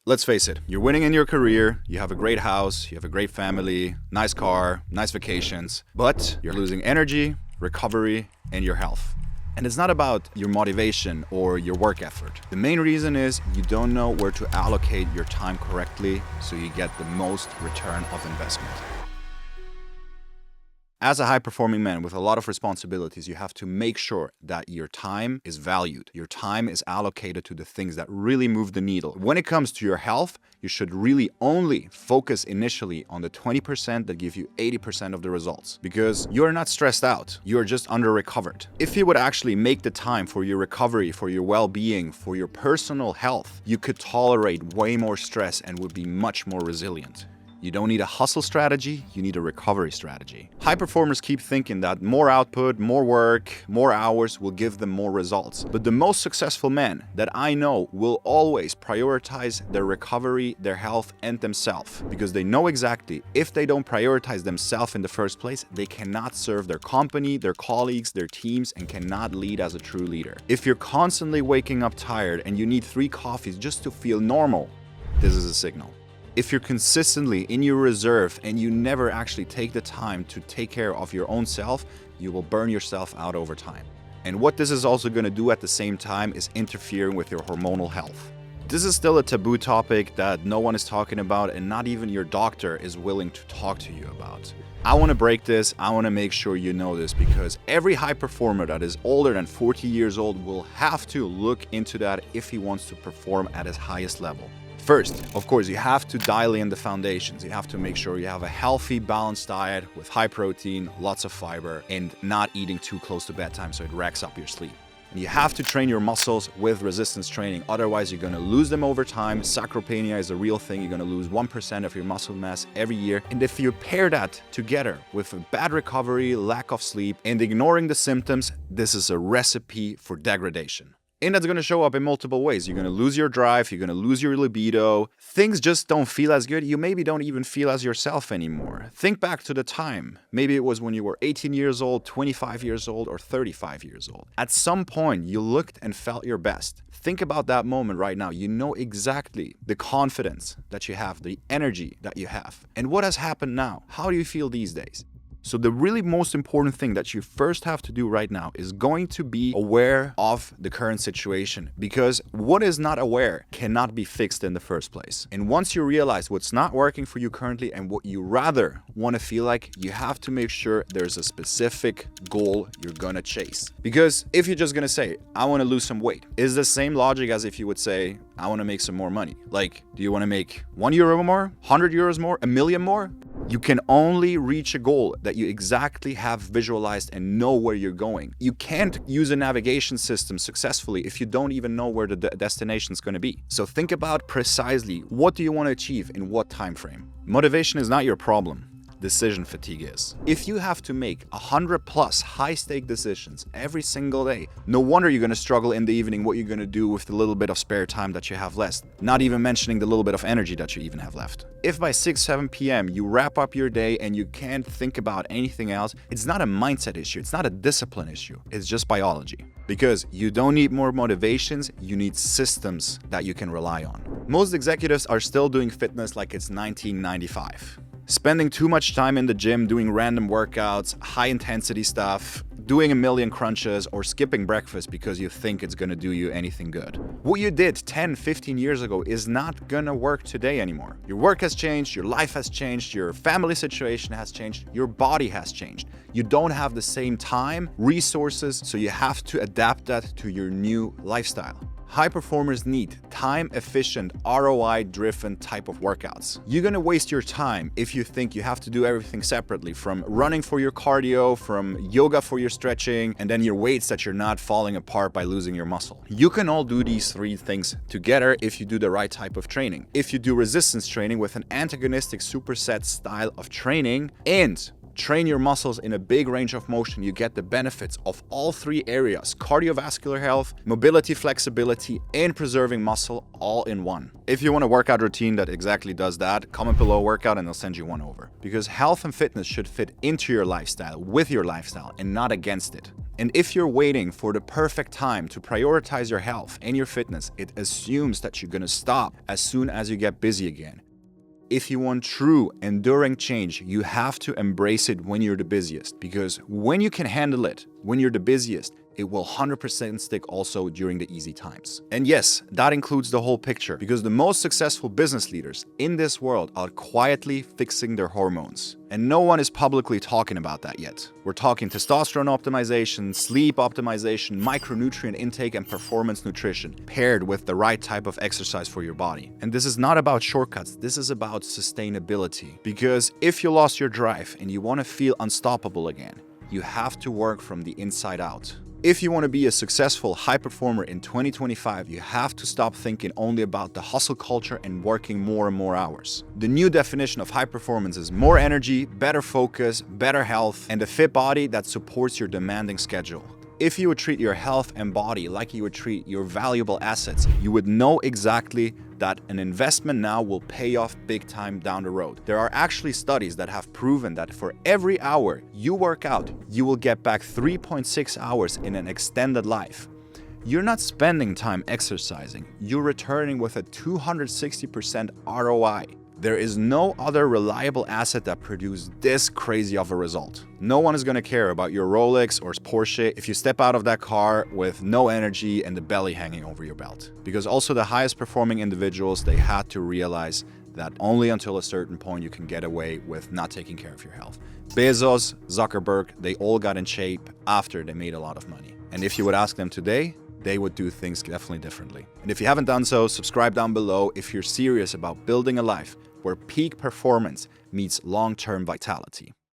Let's face it, you're winning in your career, you have a great house, you have a great family, nice car, nice vacations, but you're losing energy, recovery, and your health. And it's not about your motivation or your work effort. The main reason is you don't know where to allocate your time correctly so you get the most return of investment. As a high-performing man with a lot of responsibilities, you have to make sure that your time is valued. Your time is allocated to the things that really move the needle. When it comes to your health, you should really only focus initially on the 20% that give you 80% of the results, because you're not stressed out. You're just under-recovered. If you would actually make the time for your recovery, for your well-being, for your personal health, you could tolerate way more stress and would be much more resilient. You don't need a hustle strategy, you need a recovery strategy. High performers keep thinking that more output, more work, more hours will give them more results. But the most successful men that I know will always prioritize their recovery, their health, and themselves. Because they know exactly if they don't prioritize themselves in the first place, they cannot serve their company, their colleagues, their teams, and cannot lead as a true leader. If you're constantly waking up tired and you need 3 coffees just to feel normal, this is a signal. If you're consistently in your reserve and you never actually take the time to take care of your own self, you will burn yourself out over time. And what this is also going to do at the same time is interfering with your hormonal health. This is still a taboo topic that no one is talking about, and not even your doctor is willing to talk to you about. I want to break this. I want to make sure you know this, because every high performer that is older than 40 years old will have to look into that if he wants to perform at his highest level. First, of course, you have to dial in the foundations. You have to make sure you have a healthy, balanced diet with high protein, lots of fiber, and not eating too close to bedtime so it racks up your sleep. And you have to train your muscles with resistance training, otherwise you're going to lose them over time. Sarcopenia is a real thing. You're going to lose 1% of your muscle mass every year. And if you pair that together with a bad recovery, lack of sleep, and ignoring the symptoms, this is a recipe for degradation. And that's going to show up in multiple ways. You're going to lose your drive, you're going to lose your libido. Things just don't feel as good. You maybe don't even feel as yourself anymore. Think back to the time. Maybe it was when you were 18 years old, 25 years old, or 35 years old. At some point, you looked and felt your best. Think about that moment right now. You know exactly the confidence that you have, the energy that you have. And what has happened now? How do you feel these days? So the really most important thing that you first have to do right now is going to be aware of the current situation, because what is not aware cannot be fixed in the first place. And once you realize what's not working for you currently and what you rather want to feel like, you have to make sure there's a specific goal you're going to chase. Because if you're just going to say, I want to lose some weight, is the same logic as if you would say, I want to make some more money. Like, do you want to make €1 more, 100 euros more, a million more? You can only reach a goal that you exactly have visualized and know where you're going. You can't use a navigation system successfully if you don't even know where the destination is going to be. So think about precisely what do you want to achieve in what time frame. Motivation is not your problem. Decision fatigue is. If you have to make 100+ high-stake decisions every single day, no wonder you're going to struggle in the evening what you're going to do with the little bit of spare time that you have left, not even mentioning the little bit of energy that you even have left. If by 6-7 p.m. you wrap up your day and you can't think about anything else, it's not a mindset issue, it's not a discipline issue, it's just biology. Because you don't need more motivations, you need systems that you can rely on. Most executives are still doing fitness like it's 1995. Spending too much time in the gym doing random workouts, high intensity stuff, doing a million crunches, or skipping breakfast because you think it's gonna do you anything good. What you did 10, 15 years ago is not gonna work today anymore. Your work has changed, your life has changed, your family situation has changed, your body has changed. You don't have the same time, resources, so you have to adapt that to your new lifestyle. High performers need time-efficient, ROI-driven type of workouts. You're gonna waste your time if you think you have to do everything separately, from running for your cardio, from yoga for your stretching, and then your weights that you're not falling apart by losing your muscle. You can all do these 3 things together if you do the right type of training. If you do resistance training with an antagonistic superset style of training and train your muscles in a big range of motion, you get the benefits of all 3 areas: cardiovascular health, mobility, flexibility, and preserving muscle all in one. If you want a workout routine that exactly does that, comment below workout and I'll send you one over. Because health and fitness should fit into your lifestyle, with your lifestyle, and not against it. And if you're waiting for the perfect time to prioritize your health and your fitness, it assumes that you're gonna stop as soon as you get busy again. If you want true, enduring change, you have to embrace it when you're the busiest, because when you can handle it, when you're the busiest, it will 100% stick also during the easy times. And yes, that includes the whole picture, because the most successful business leaders in this world are quietly fixing their hormones. And no one is publicly talking about that yet. We're talking testosterone optimization, sleep optimization, micronutrient intake, and performance nutrition, paired with the right type of exercise for your body. And this is not about shortcuts, this is about sustainability. Because if you lost your drive and you want to feel unstoppable again, you have to work from the inside out. If you want to be a successful high performer in 2025, you have to stop thinking only about the hustle culture and working more and more hours. The new definition of high performance is more energy, better focus, better health, and a fit body that supports your demanding schedule. If you would treat your health and body like you would treat your valuable assets, you would know exactly that an investment now will pay off big time down the road. There are actually studies that have proven that for every hour you work out, you will get back 3.6 hours in an extended life. You're not spending time exercising, you're returning with a 260% ROI. There is no other reliable asset that produces this crazy of a result. No one is going to care about your Rolex or Porsche if you step out of that car with no energy and the belly hanging over your belt. Because also the highest performing individuals, they had to realize that only until a certain point you can get away with not taking care of your health. Bezos, Zuckerberg, they all got in shape after they made a lot of money. And if you would ask them today, they would do things definitely differently. And if you haven't done so, subscribe down below if you're serious about building a life where peak performance meets long-term vitality.